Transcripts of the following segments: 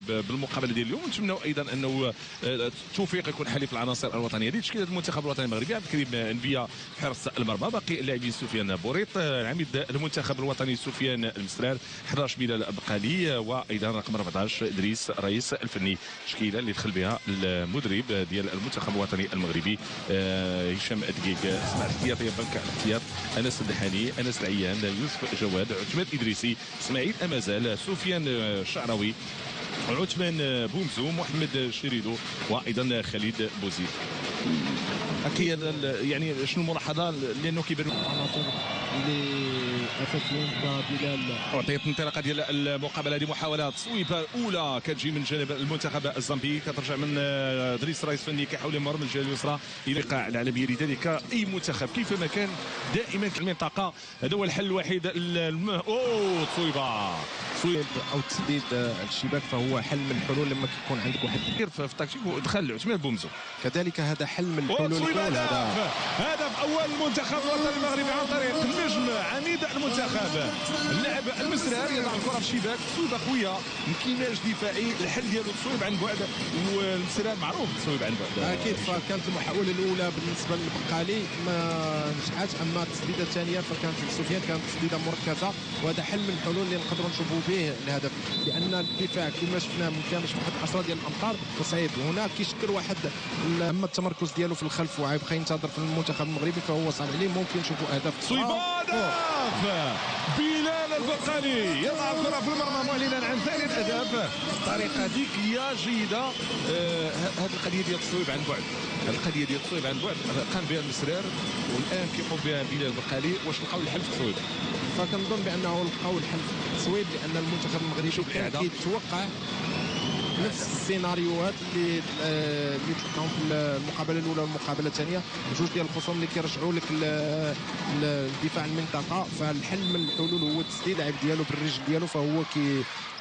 بالمقابله ديال اليوم. نتمنوا ايضا انه التوفيق يكون حليف العناصر الوطنيه ديال تشكيله المنتخب الوطني المغربي. عبد الكريم انبيا حرس المرمى، باقي اللاعبين سفيان بوريط، العميد المنتخب الوطني سفيان المسرار، 11 بلال بقالي، وايضا رقم 14 ادريس رئيس الفني. تشكيله اللي دخل بها المدرب ديال المنتخب الوطني المغربي هشام دقيق. اسماء احتياطيه بنك الاحتياط: انس الدحاني، انس العيان، يوسف جواد، عثمان ادريسي، اسماعيل امازال، سفيان الشعراوي، عثمان بومزو، محمد شريدو، وايضا خالد بوزيد. اكيد يعني شنو الملاحظه لانه كيبان اللي اساسيين كبلال. اعطيت الانطلاقه ديال المقابله هذه. محاوله تصويبه اولى كتجي من جانب المنتخب الزامبي، كترجع من ادريس رئيس فني كيحاول يمر من الجهه اليسرى الى القاع العالميه. لذلك اي منتخب كيفما كان دائما في المنطقه هذا هو الحل الوحيد. تصويبه او تسديد الشباك فهو حل من الحلول لما كيكون عندك واحد في التكتيك ودخل عثمان بومزو. كذلك هذا حل من الحلول. هدف اول المنتخب الوطني المغربي عن طريق النجم عميد المنتخب اللاعب المسرار، يضع الكره في الشباك. تصويبه قويه، انكماش دفاعي، الحل ديالو تصويب عن بعد، والمسرار معروف تصويب عن بعد. اكيد فكانت المحاوله الاولى بالنسبه للبقالي ما نجحتش، اما التسديده الثانيه فكانت لسفيان كانت تسديده مركزه، وهذا حل من الحلول اللي نقدروا نشوفوا به الهدف، لان الدفاع كما شفنا من كامل واحد 10 ديال الامتار وصعيب. هنا كيشكل واحد اما التمركز ديالو في الخلف وغيبقى ينتظر في المنتخب المغربي فهو صعب عليه. ممكن نشوفوا اهداف. بلال البقالي يضع الكره في المرمى معلنا عن ثاني الاهداف. الطريقه ذكيه جيده. هذه القضيه ديال التصويب عن بعد، القضيه ديال التصويب عن بعد قام بها المسرار والان كيقوم بها بلال البقالي. واش لقاو الحل في التصويب؟ فكنظن بانه لقاو الحل في التصويب، لان المنتخب المغربي كان كيتوقع نفس السيناريوهات اللي تلقاهم في المقابله الاولى والمقابله الثانيه، جوج ديال الخصوم اللي كيرجعوا لك الدفاع المنطقه. فالحل من الحلول هو التسديد اللاعب ديالو بالرجل ديالو، فهو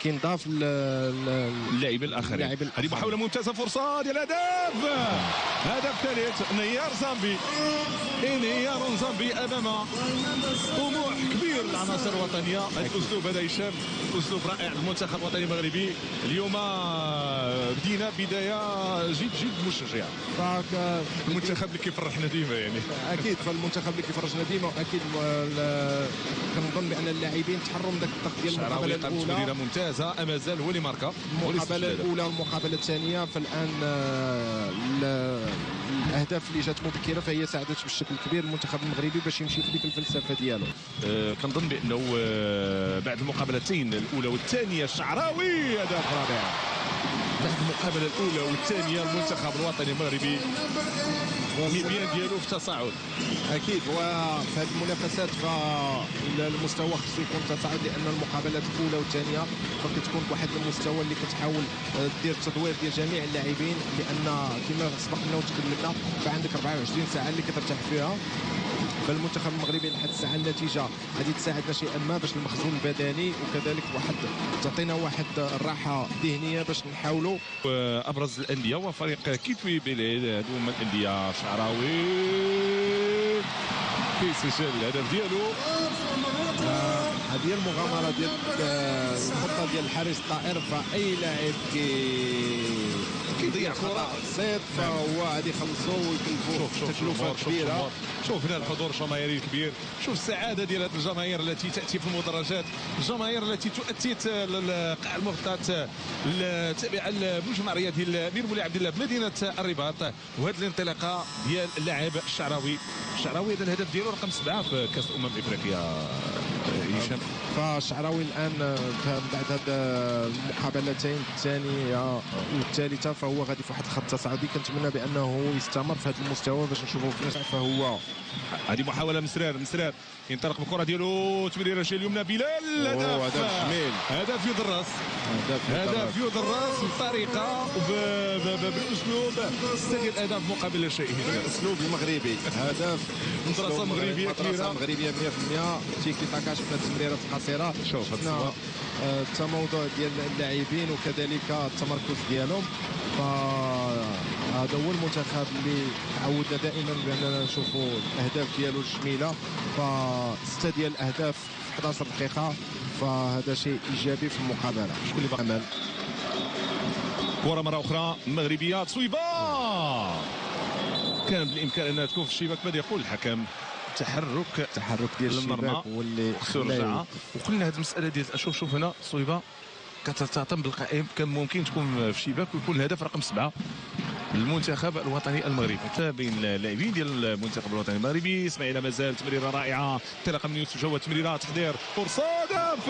كينضاف اللاعبين الاخرين. هذه محاوله ممتازه، فرصه ديال هدف ثالث. نيار زامبي، انهيار زامبي امام طموح كبير للعناصر الوطنيه. هذا الاسلوب هذا هشام اسلوب رائع للمنتخب الوطني المغربي. اليوم بدينا بدايه جد مشجعه. المنتخب اللي كيفرحنا ديما يعني. اكيد فالمنتخب اللي كيفرجنا ديما، واكيد كنظن بان اللاعبين تحروا من ذاك الضغط ديال المقابله الاولى. تمريره ممتازه، امازال هو اللي ماركا المقابله الاولى والمقابله الثانيه. فالان الاهداف اللي جات مبكره فهي ساعدت بالشكل الكبير المنتخب المغربي باش يمشي في ديك الفلسفه ديالو. كنظن بانه بعد المقابلتين الاولى والثانيه الشعراوي هدف رابع. بعد المقابله الاولى والثانيه المنتخب الوطني المغربي ميديان ديالو في تصاعد. اكيد وفي هذه المنافسات فالمستوى خصو يكون تصاعد، لان المقابلات الاولى والثانيه فكتكون بواحد المستوى اللي كتحاول دير تدوير ديال جميع اللاعبين، لان كما سبق لنا وتكلمنا فعندك 24 ساعه اللي كترتاح فيها. فالمنتخب المغربي لحد الساعه النتيجه غادي تساعدنا شيئا ما باش المخزون البدني وكذلك تعطينا واحد الراحه ذهنيه باش نحاولوا. ابرز الانديه وفريق كيتوي بيليد هادو هما الانديه. شعراوي كيسجل الهدف ديالو. هذه المغامره ديال الخطه ديال الحارس الطائر، فاي لاعب كيضيع كره صيد فهو غادي يخلصوا ويكلفوا تكلفه كبيره. شوف هنا الحضور الجماهيري الكبير، شوف السعاده ديال هذه الجماهير التي تاتي في المدرجات، الجماهير التي تؤتت القاع المغطاه التابعه للمجمع الرياضي الامير مولاي عبد الله بمدينه الرباط. وهذه الانطلاقه ديال اللاعب الشعراوي هذا الهدف ديالو رقم 7 في كاس افريقيا هشام. فالشعراوي الان بعد هذه المقابلتين الثانيه والثالثه فهو غادي في واحد الخط تصاعدي. كنتمنى بانه يستمر في هذا المستوى باش نشوفوا في نفس. فهو هذه محاوله مسرار ينطلق بالكره ديالو، تمريره رجل اليمنى بلال. هدف جميل، هدف يدرس، هدف يدرس بطريقه بالاسلوب. سجل الاهداف مقابل شيء. الاسلوب المغربي، هدف مدرسه مغربيه كبيره، مدرسه مغربيه 100%. تيكي تاكا شفنا التمريرات القصيره، شفنا التموضع ديال اللاعبين وكذلك التمركز ديالهم. فهذا هو المنتخب اللي تعودنا دائما باننا نشوفوا الاهداف ديالو الجميله. ف6 ديال الاهداف في 11 دقيقه، فهذا شيء ايجابي في المقابله. شكون اللي باقي؟ كره مره اخرى مغربيه تصويبه كان بالامكان انها تكون في الشباك. ماذا يقول الحكم؟ تحرك ديال المرمى الشباك هو اللي رجعه. وقلنا هذه المساله ديال شوف هنا تصويبه كتعتم بالقائم، كان ممكن تكون في الشباك ويكون الهدف رقم 7 المنتخب الوطني المغربي. بين اللاعبين ديال المنتخب الوطني المغربي. اسماعيل مازال تمريره رائعه، انطلاقه من يوسف جواد، تمريره تحضير فرصه هدف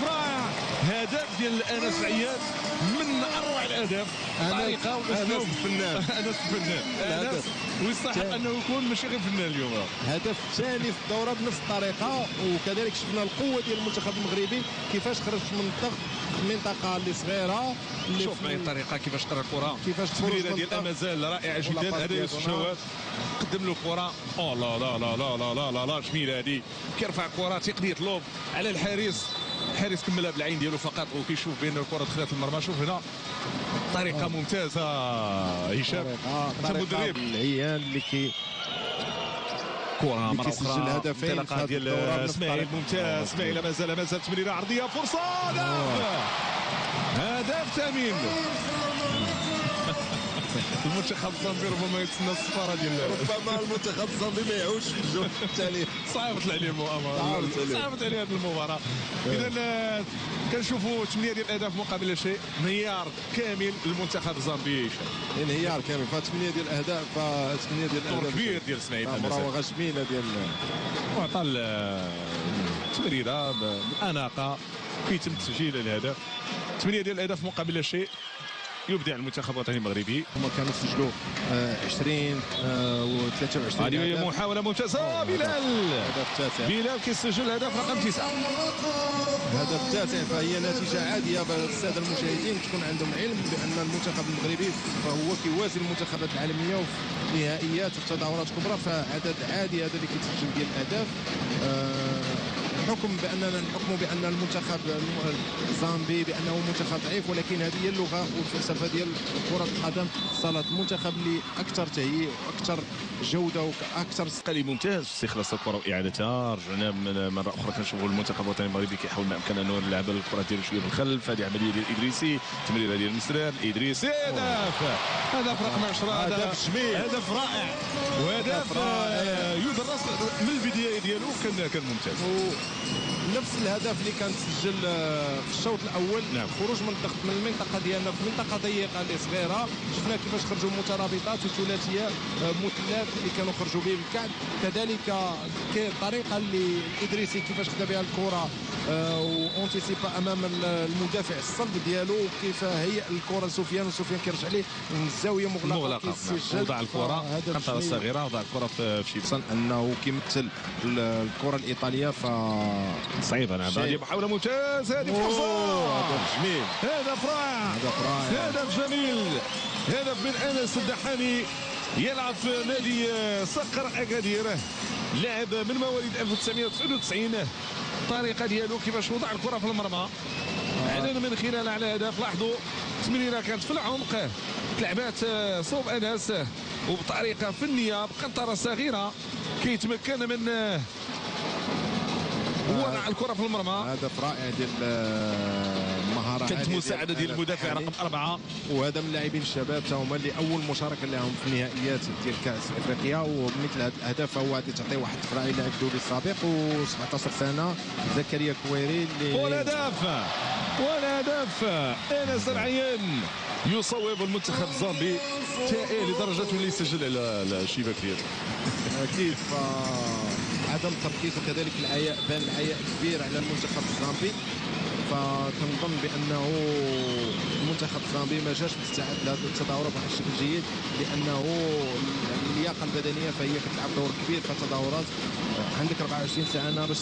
رائع، هدف ديال انس عياد من اروع الاهداف. طريقه واسلوب فنان انس فنان ويستحق انه يكون ماشي غير فنان اليوم. هدف ثاني في الدوره بنفس الطريقه، وكذلك شفنا القوه ديال المنتخب المغربي كيفاش خرج من الضغط في المنطقه اللي صغيره. شوف معي الطريقه كيفاش قرا الكره، كيفاش التمريره ديال مازال رائعه جدا. هذا يوسف جواد قدم له الكره، او لا لا لا لا لا لا لا لا جميله هذه، كيرفع الكره تقنيه لوب على الحارس. الحارس كملها بالعين ديالو فقط وكيشوف بان الكره دخلت المرمى. شوف هنا طريقه ممتازه هشام، انت مدرب العيان اللي كره مره كيسجل اخرى. هدفين انطلاقه ديال اسماعيل ممتاز. اسماعيل مازال تمريره عرضيه فرصه هدف ثمين. المنتخب الزامبي ربما يتسنى الصفاره ديال ربما المنتخب الزامبي ما يعودش في الجو الثاني. صعبت عليه المؤامره، صعبت عليه هذه المباراه. اذا كنشوفوا 8 ديال الاهداف مقابل لا شيء، انهيار كامل للمنتخب الزامبي. انهيار كامل، ف 8 ديال الاهداف، دور كبير ديال اسماعيل مراوغه جميله ديال وعطى التمريره باناقه كيتم تسجيل الهدف. 8 ديال الاهداف مقابل لا شيء. يبدع المنتخب الوطني المغربي. هما كانوا سجلوا 20 و 23. هذه محاوله ممتازه. بلال كيسجل هدف رقم 9. هدف التاسع، فهي نتيجه عاديه بالساده المشاهدين تكون عندهم علم بان المنتخب المغربي فهو كيوازي المنتخبات العالميه وفي نهائيات وفي تظاهرات كبرى، فعدد عادي هذا اللي كيتسجل ديال الاهداف. حكم باننا نحكموا بان المنتخب الزامبي بانه منتخب ضعيف، ولكن هذه هي اللغه والفلسفه ديال كره القدم. صالات المنتخب اللي اكثر تهيئ واكثر جوده واكثر قلي ممتاز في استخلاص الكره واعادتها. رجعنا مره اخرى كنشوفوا المنتخب الوطني المغربي كيحاول ما امكن انه يلعب الكره ديالو شويه بالخلف. هذه عمليه ديال ادريسي، تمريره ديال مسرار ادريسي، هدف رقم 10. هدف جميل، هدف رائع، وهدف يدرس من البدايه ديالو كان ممتاز. نفس الهدف اللي كان سجل في الشوط الاول. نعم. خروج من الضغط من المنطقه ديالنا في منطقه ضيقه اللي صغيره، شفنا كيفاش خرجوا مترابطات وثلاثيه مثلث اللي كانوا خرجوا به بالكعب. كذلك الطريقه اللي الادريسي كيفاش خدا بها الكره وانتيسيبا امام المدافع الصلب ديالو، كيف هيئ الكره لسفيان وسفيان كيرجع ليه من الزاويه مغلقه وضع الكره قنطره الصغيره، وضع الكره في شي انه كيمثل الكره الايطاليه. ف صعيبه. نعم، هذه محاوله ممتازه، هذه فرصه. هدف جميل، هدف رائع، هدف جميل، هدف من انس الدحاني يلعب في نادي صقر اكادير، لاعب من مواليد 1999. الطريقه ديالو كيفاش وضع الكره في المرمى اعلن من خلال على هدف. لاحظوا التمريره كانت في العمق، تلعبات صوب انس وبطريقه فنيه بقنطره صغيره كيتمكن من وضع الكره في المرمى. هدف رائع ديال المهاره، كانت مساعده ديال المدافع رقم 4. وهذا من اللاعبين الشباب تا هما اللي اول مشاركه لهم في النهائيات ديال كاس افريقيا، ومثل هذا الهدف هو غادي تعطي واحد الفراعي لاعب دولي سابق و17 سنه زكريا كويري اللي والهدف انس العيان يصوب المنتخب الزامبي تائه لدرجه اللي يسجل على الشباك ديالو. اكيد عدم التركيز وكذلك بان العياء كبير على المنتخب الزامبي. فكنظن بانه المنتخب الزامبي ما جاش مستعد لهذه التظاهرات بواحد الشكل جيد، لانه اللياقه البدنيه فهي كتلعب دور كبير في التظاهرات. عندك 24 سنه باش